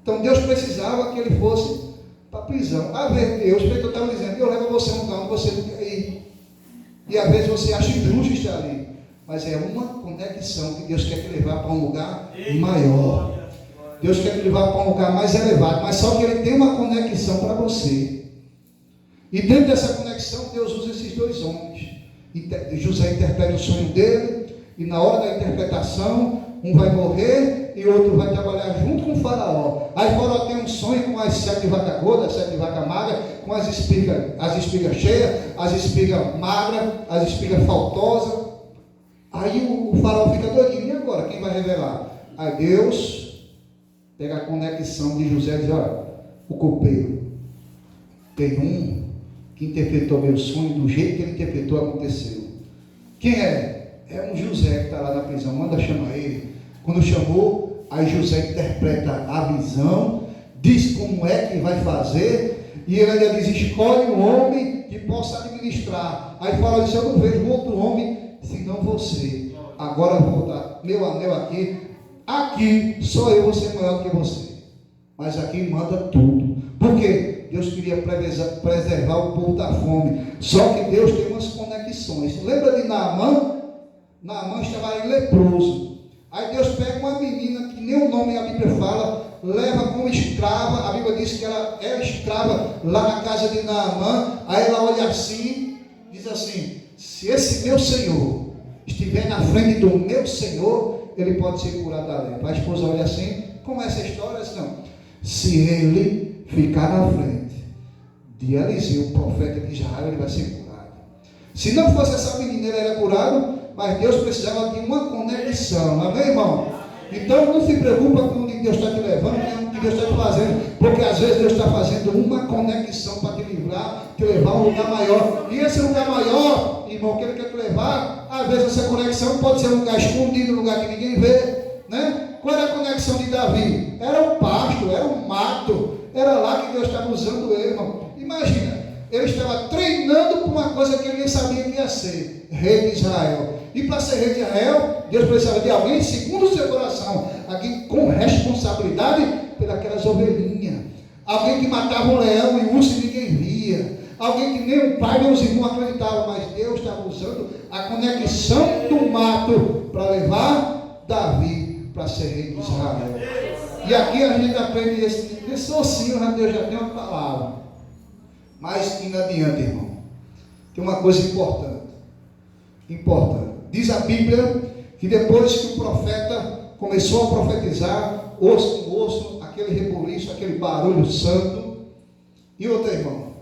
S1: então Deus precisava que ele fosse para a prisão. Às vezes Deus, porque eu estava dizendo, eu levo você a um lugar onde você não quer ir. E às vezes você acha injusto estar ali. Mas é uma conexão que Deus quer te levar para um lugar maior. Deus quer te levar para um lugar mais elevado. Mas só que Ele tem uma conexão para você. E dentro dessa conexão, Deus usa esses dois homens. José interpreta o sonho dele. E na hora da interpretação, um vai morrer e outro vai trabalhar junto com o faraó. Aí o faraó tem um sonho com as 7 vacas gordas, 7 vacas magras, com as espigas cheias, as espigas magras, as espigas faltosas. Aí o faraó fica doidinho. E agora? Quem vai revelar? Aí Deus pega a conexão de José e diz: olha, o copeiro tem um que interpretou meu sonho, do jeito que ele interpretou aconteceu. Quem é? É um José que está lá na prisão. Manda chamar ele. Quando chamou, aí José interpreta a visão, diz como é que vai fazer, e ele ainda diz: escolhe um homem que possa administrar. Aí fala: eu não vejo outro homem senão você. Agora eu vou dar meu anel aqui. Aqui só eu vou ser maior que você, mas aqui manda tudo. Por quê? Deus queria preservar o povo da fome. Só que Deus tem umas conexões. Lembra de Naamã? Naamã estava ali leproso. Aí Deus pega uma menina que nem o nome a Bíblia fala, leva como escrava. A Bíblia diz que ela era escrava lá na casa de Naamã. Aí ela olha assim, diz assim: se esse meu Senhor estiver na frente do meu Senhor, ele pode ser curado da lepra. A esposa olha assim: como é essa história? Não. Se ele ficar na frente de Eliseu, o profeta de Israel, ele vai ser curado. Se não fosse essa menina, ele era curado, mas Deus precisava de uma conexão, amém, irmão? Então não se preocupa com onde Deus está te levando, nem o que Deus está te fazendo, porque às vezes Deus está fazendo uma conexão para te livrar, te levar a um lugar maior. E esse lugar maior, irmão, que Ele quer te levar, às vezes essa conexão pode ser um lugar escondido, um lugar que ninguém vê, né? Qual era a conexão de Davi? Era o pasto, era o mato, era lá que Deus estava usando ele, irmão. Imagina, ele estava treinando para uma coisa que ele nem sabia que ia ser, rei de Israel. E para ser rei de Israel, Deus precisava de alguém segundo o seu coração, alguém com responsabilidade pelas ovelhinhas, alguém que matava um leão e um urso e ninguém via, alguém que nem o pai nem os irmãos acreditavam, mas Deus estava usando a conexão do mato para levar Davi para ser rei de Israel. E aqui a gente aprende esse ossinho, né? Deus já tem uma palavra. Mas indo adiante, irmão, tem uma coisa importante. Diz a Bíblia que depois que o profeta começou a profetizar, osso com osso, aquele rebuliço, aquele barulho santo. E outra, irmão,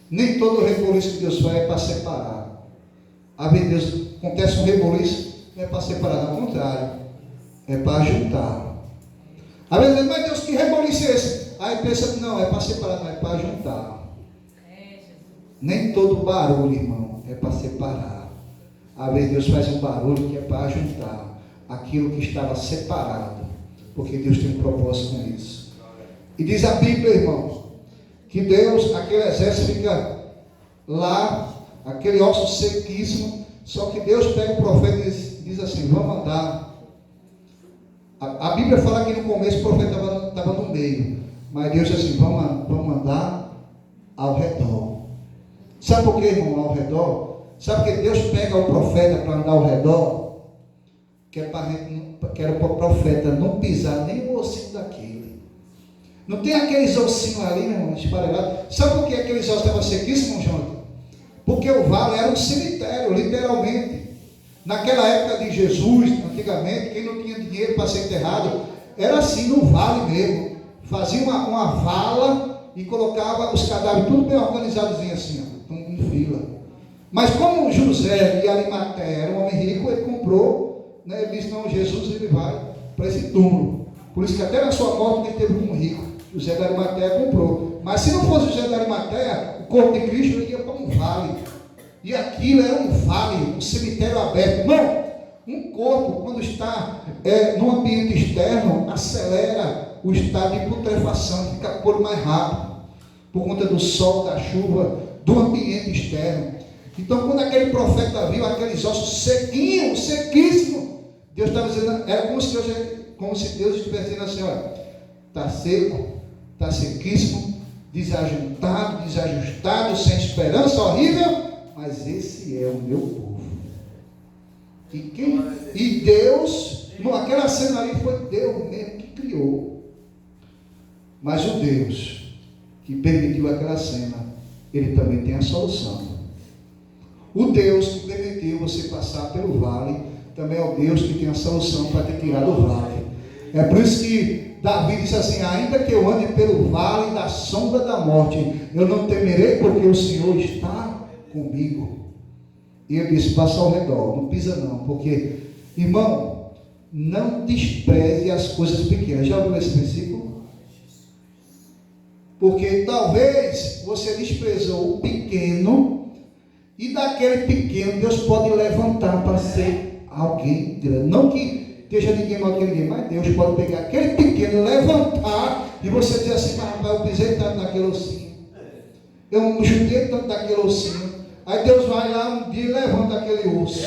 S1: nem todo rebuliço que Deus faz é para separar. Às vezes Deus acontece um rebuliço, não é para separar, ao contrário, é para juntar. Às vezes, mas Deus, que rebuliço é esse? Aí pensa que não, é para separar, não, é para juntar. Nem todo barulho, irmão, é para separar. Às vezes Deus faz um barulho que é para juntar aquilo que estava separado, porque Deus tem um propósito com isso. E diz a Bíblia, irmãos, que Deus, aquele exército fica lá, aquele osso sequíssimo, só que Deus pega o profeta e diz assim, vamos andar. A Bíblia fala que no começo o profeta estava no meio, mas Deus diz assim, vamos andar ao redor. Sabe por que, irmão, ao redor? Sabe que Deus pega o profeta para andar ao redor? Que era para o profeta não pisar nem o ossinho daquele. Não tem aqueles ossinhos ali, meu irmão, esparelhados. Sabe por que aqueles ossos estavam sequíssimos, Jonathan? Porque o vale era um cemitério, literalmente. Naquela época de Jesus, antigamente, quem não tinha dinheiro para ser enterrado, era assim, no vale mesmo. Fazia uma vala e colocava os cadáveres tudo bem organizadozinho assim, em fila. Mas como José de Arimateia era um homem rico, ele comprou, né? Ele disse, não, Jesus ele vai para esse túmulo. Por isso que até na sua morte ele teve um rico. José de Arimateia comprou. Mas se não fosse José de Arimateia, o corpo de Cristo ia para um vale. E aquilo era um vale, um cemitério aberto. Não, um corpo, quando está num ambiente externo, acelera o estado de putrefação, fica com o corpo mais rápido, por conta do sol, da chuva, do ambiente externo. Então, quando aquele profeta viu aqueles ossos sequinhos, sequíssimos, Deus estava dizendo, era como se Deus estivesse dizendo assim, olha, está seco, está sequíssimo, desajuntado, desajustado, sem esperança, horrível, mas esse é o meu povo. E Deus, aquela cena ali foi Deus mesmo que criou. Mas o Deus que permitiu aquela cena, Ele também tem a solução. O Deus que permitiu você passar pelo vale, também é o Deus que tem a solução para te tirar do vale. É por isso que Davi disse assim, ainda que eu ande pelo vale da sombra da morte, eu não temerei, porque o Senhor está comigo. E ele disse, passa ao redor, não pisa não, porque, irmão, não despreze as coisas pequenas. Já ouviu esse versículo? Porque talvez você desprezou o pequeno, e daquele pequeno Deus pode levantar para ser alguém grande. Não que esteja ninguém maior que ninguém, mas Deus pode pegar aquele pequeno, levantar, e você dizer assim, mas rapaz, eu pisei tanto naquele ossinho, eu não chutei tanto naquele ossinho. Aí Deus vai lá um dia e levanta aquele osso.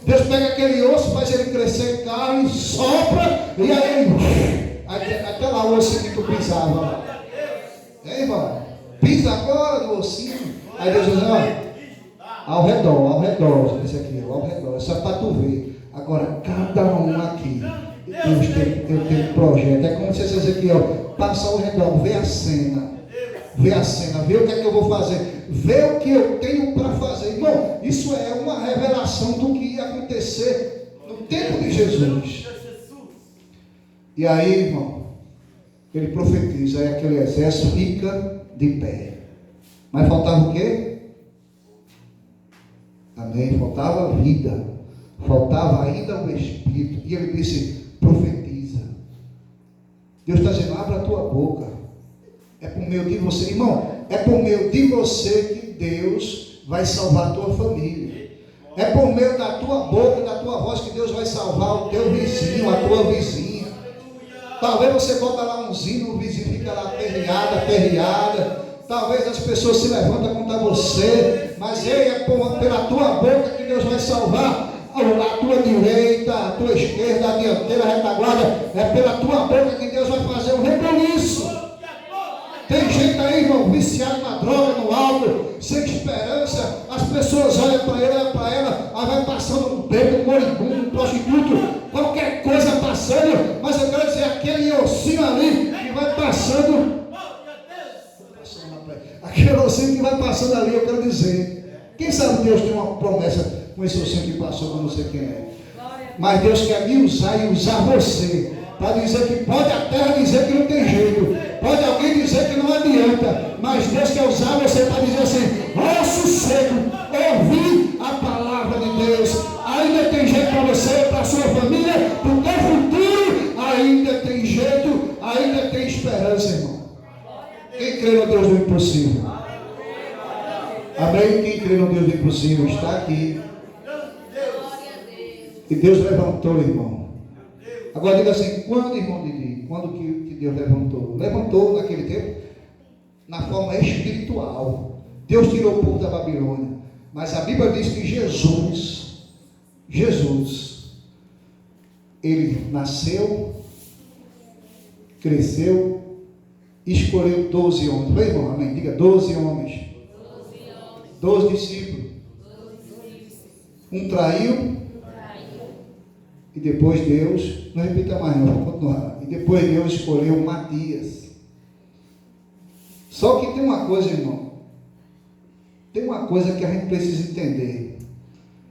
S1: Deus pega aquele osso, faz ele crescer carne, sopra, e aí até lá o ossinho que tu pisava. Irmão? Pisa agora no ossinho. Aí Deus diz, olha, ao redor, esse aqui, ao redor, é só para tu ver. Agora, cada um aqui, Deus tem um projeto. É como se você diz aqui, ó, passa ao redor, vê a cena, vê o que é que eu vou fazer, vê o que eu tenho para fazer. Irmão, isso é uma revelação do que ia acontecer no tempo de Jesus. E aí, irmão, ele profetiza, aí aquele exército fica de pé. Mas faltava o quê? Amém? Faltava vida, faltava ainda o Espírito. E ele disse: profetiza. Deus está dizendo: abre a tua boca. É por meio de você, irmão, é por meio de você que Deus vai salvar a tua família. É por meio da tua boca, da tua voz, que Deus vai salvar o teu vizinho, a tua vizinha. Talvez você bota lá um zinho, o vizinho fica lá perreada. Talvez as pessoas se levantam contra você, mas é pela tua boca que Deus vai salvar a tua direita, a tua esquerda, a dianteira, a retaguarda. É pela tua boca que Deus vai fazer um rebuliço. Tem gente aí, irmão, viciado na droga, no álcool, sem esperança. As pessoas olham para ele, olham para ela, aí vai passando um bêbado, um moribundo, um prostituto, qualquer coisa passando. Mas eu quero dizer, aquele ossinho ali que vai passando, aquele ossinho que vai passando ali, eu quero dizer, quem sabe Deus tem uma promessa com esse ossinho que passou, que eu não sei quem é. Mas Deus quer me usar e usar você, para dizer que pode a terra dizer que não tem jeito, pode alguém dizer que não adianta, mas Deus quer usar você para dizer assim: osso seco, ouvi a palavra de Deus, ainda tem jeito para você, para a sua família, para o teu futuro, ainda tem jeito, ainda tem esperança, irmão. Quem crê no Deus do impossível? Amém? Quem crê no Deus do impossível está aqui. E Deus levantou, irmão. Agora diga assim: quando, irmão Didi? Quando que Deus levantou? Levantou naquele tempo na forma espiritual. Deus tirou o povo da Babilônia. Mas a Bíblia diz que Jesus, ele nasceu, cresceu, escolheu 12 homens. Vai, irmão, amém? Diga: 12 homens. 12 discípulos. Um traiu. E depois Deus, não repita mais não, vou continuar. E depois Deus escolheu Matias. Só que tem uma coisa, irmão. Tem uma coisa que a gente precisa entender.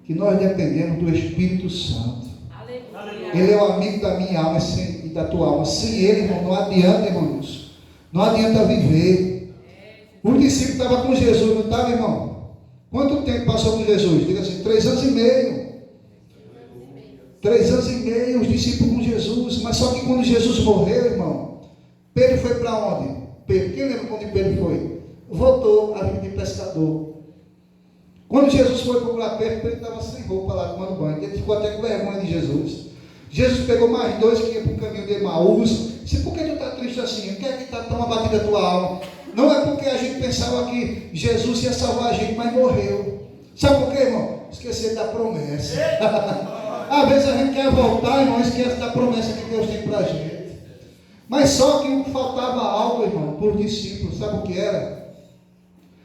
S1: Que nós dependemos do Espírito Santo. Aleluia. Ele é o amigo da minha alma e da tua alma. Sem ele, irmão, não adianta, irmãos. Não adianta viver. O discípulo estava com Jesus, não estava, irmão? Quanto tempo passou com Jesus? Diga assim: 3 anos e meio. 3 anos e meio os discípulos com Jesus. Mas só que quando Jesus morreu, irmão, Pedro foi para onde? Pedro, quem lembra quando Pedro foi? Voltou a vida de pescador. Quando Jesus foi procurar Pedro, Pedro estava sem roupa lá tomando banho. Ele ficou até com vergonha de Jesus. Jesus pegou mais 2 que iam para o caminho de Emaús. Disse: por que tu está triste assim? O que é que está tão abatida a tua alma? Não é porque a gente pensava que Jesus ia salvar a gente, mas morreu. Sabe por quê, irmão? Esquecer da promessa. Às vezes a gente quer voltar, irmão, esquece da promessa que Deus tem para a gente. Mas só que o que faltava algo, irmão, por discípulo, sabe o que era?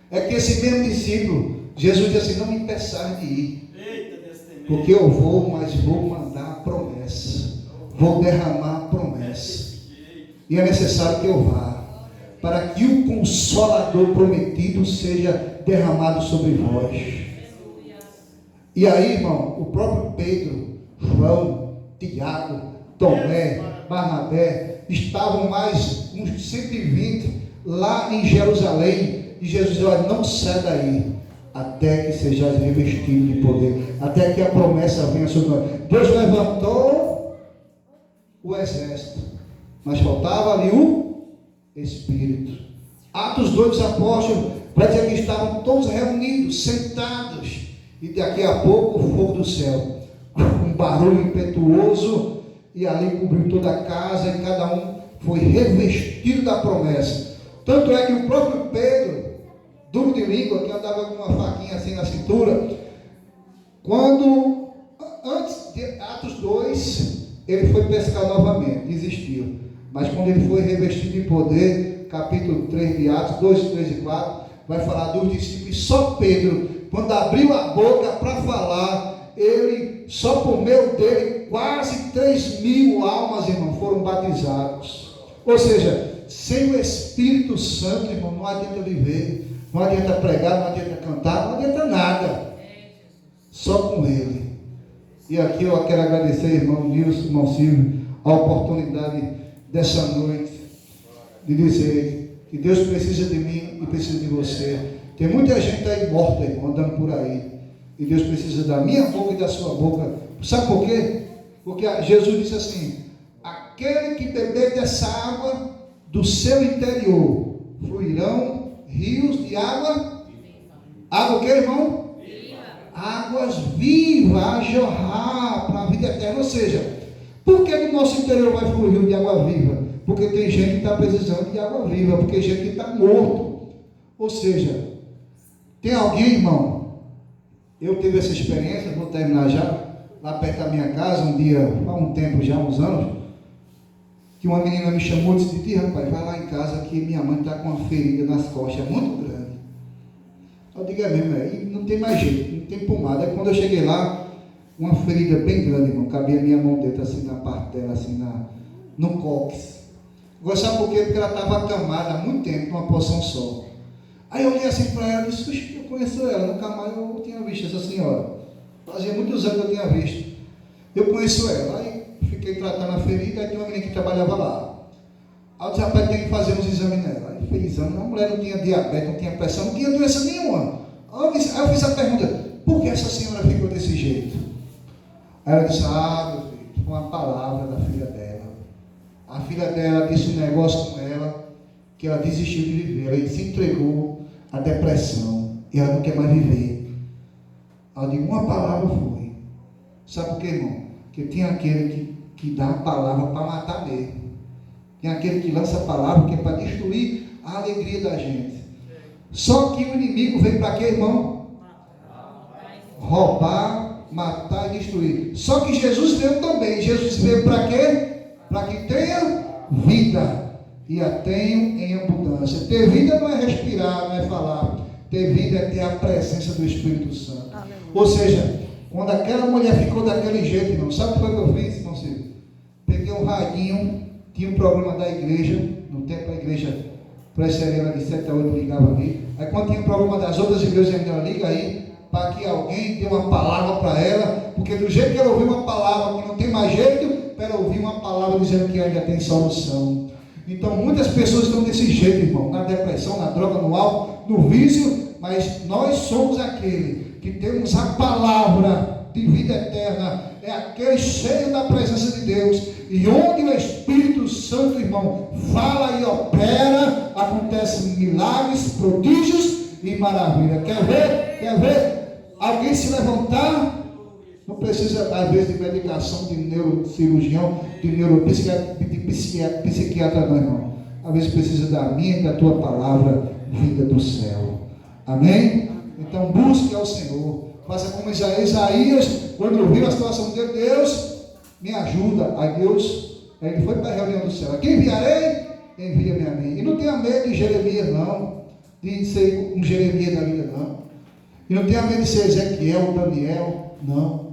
S1: É que esse mesmo discípulo, Jesus disse assim: não me impeçais de ir, porque eu vou, mas vou mandar a promessa, vou derramar a promessa, e é necessário que eu vá, para que o Consolador prometido seja derramado sobre vós. E aí, irmão, o próprio Pedro, João, Tiago, Tomé, Barnabé, estavam mais uns 120 lá em Jerusalém, e Jesus disse: olha, não sai daí, até que sejais revestido de poder, até que a promessa venha sobre nós. Deus levantou o exército, mas faltava ali o Espírito. Atos 2 dos Apóstolos vai dizer que estavam todos reunidos, sentados, e daqui a pouco o fogo do céu, um barulho impetuoso, e ali cobriu toda a casa, e cada um foi revestido da promessa. Tanto é que o próprio Pedro, duro de língua, que andava com uma faquinha assim na cintura, antes de Atos 2, ele foi pescar novamente, desistiu. Mas quando ele foi revestido de poder, capítulo 3 de Atos, 2, 3 e 4, vai falar dos discípulos. E só Pedro, quando abriu a boca para falar, ele, só por meio dele, quase 3.000 almas, irmão, foram batizados. Ou seja, sem o Espírito Santo, irmão, não adianta viver, não adianta pregar, não adianta cantar, não adianta nada. Só com ele. E aqui eu quero agradecer, irmão Nilson, irmão Silvio, a oportunidade dessa noite de dizer que Deus precisa de mim e precisa de você. Tem muita gente aí morta, irmão, andando por aí. E Deus precisa da minha boca e da sua boca. Sabe por quê? Porque Jesus disse assim: aquele que beber dessa água, do seu interior fluirão rios de água. Água o que, irmão? Viva. Águas vivas a jorrar para a vida eterna. Ou seja, por que do nosso interior vai fluir rio de água viva? Porque tem gente que está precisando de água viva, porque tem gente que está morto. Ou seja, tem alguém, irmão, eu tive essa experiência, vou terminar já, lá perto da minha casa, um dia, há um tempo já, uns anos, que uma menina me chamou e disse: rapaz, vai lá em casa que minha mãe está com uma ferida nas costas, muito grande. Eu digo: é mesmo, e não tem mais jeito, não tem pomada. Aí quando eu cheguei lá, uma ferida bem grande, irmão, cabia minha mão dentro, assim, na parte dela, assim, no cóccix. Agora, sabe por quê? Porque ela estava acamada há muito tempo, numa posição só. Aí eu olhei assim para ela e disse: eu conheço ela, nunca mais eu tinha visto essa senhora. Fazia muitos anos que eu tinha visto. Eu conheço ela. Aí fiquei tratando a ferida, aí tinha uma menina que trabalhava lá. Aí eu disse: rapaz, tem que fazer uns exames nela. Aí fez exame, a mulher não tinha diabetes, não tinha pressão, não tinha doença nenhuma. Aí eu fiz a pergunta: por que essa senhora ficou desse jeito? Aí ela disse: meu filho, foi uma palavra da filha dela. A filha dela disse um negócio com ela, que ela desistiu de viver, ela se entregou à depressão, e ela não quer mais viver. Ela disse: uma palavra foi. Sabe por quê, irmão? Porque tem aquele que dá a palavra para matar mesmo. Tem aquele que lança a palavra que é para destruir a alegria da gente. Só que o inimigo vem para quê, irmão? Roubar, matar e destruir. Só que Jesus veio também. Jesus veio para quê? Para que tenha vida e a tenham em abundância. Ter vida não é respirar, não é falar. Ter vida é ter a presença do Espírito Santo. Amém. Ou seja, quando aquela mulher ficou daquele jeito, irmão, sabe o que foi que eu fiz, irmão Silvio? Peguei um radinho, tinha um programa da igreja, no tempo a igreja presbiteriana de 7 a 8 ligava ali. Aí quando tinha um programa das outras igrejas, ela liga aí, para que alguém dê uma palavra para ela, porque do jeito que ela ouviu uma palavra que não tem mais jeito, para ela ouvir uma palavra dizendo que ainda tem solução. Então muitas pessoas estão desse jeito, irmão, na depressão, na droga, no álcool, no vício, mas nós somos aquele que temos a palavra de vida eterna, é aquele cheio da presença de Deus, e onde o Espírito Santo, irmão, fala e opera, acontecem milagres, prodígios e maravilha. Quer ver? Quer ver? Alguém se levantar? Não precisa, às vezes, de medicação, de neurocirurgião, de neuropsiquiatra, de psiquiatra, não, irmão. Às vezes precisa da minha e da tua palavra, vida do céu. Amém? Então busque ao Senhor. Faça como Isaías, quando ouviu a situação de Deus, me ajuda. Aí Deus, ele foi para a reunião do céu. Quem enviarei? Envia-me a mim. E não tenha medo de Jeremias, não. De ser um Jeremias da vida, não. E não tenha medo de ser Ezequiel, Daniel, não.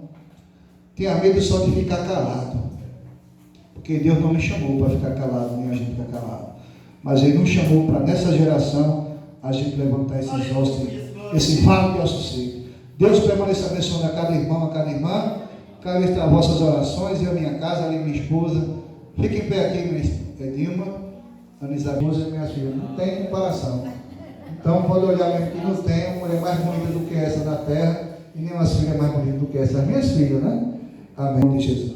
S1: Tenha medo só de ficar calado. Porque Deus não me chamou para ficar calado, nem a gente ficar calado. Mas Ele nos chamou para, nessa geração, a gente levantar esses ossos, esse vale de ossos secos. Deus permaneça abençoando a cada irmão, a cada irmã. Cada vez as vossas orações, eu, minha casa, ali minha esposa. Fique em pé aqui, minha Dilma, Ana Isabel e minhas filhas. Não tem comparação. Então, pode olhar mesmo que não tem uma mulher mais bonita do que essa na terra, e nem umas filhas mais bonitas do que essas minhas filhas, né? Amém de Jesus.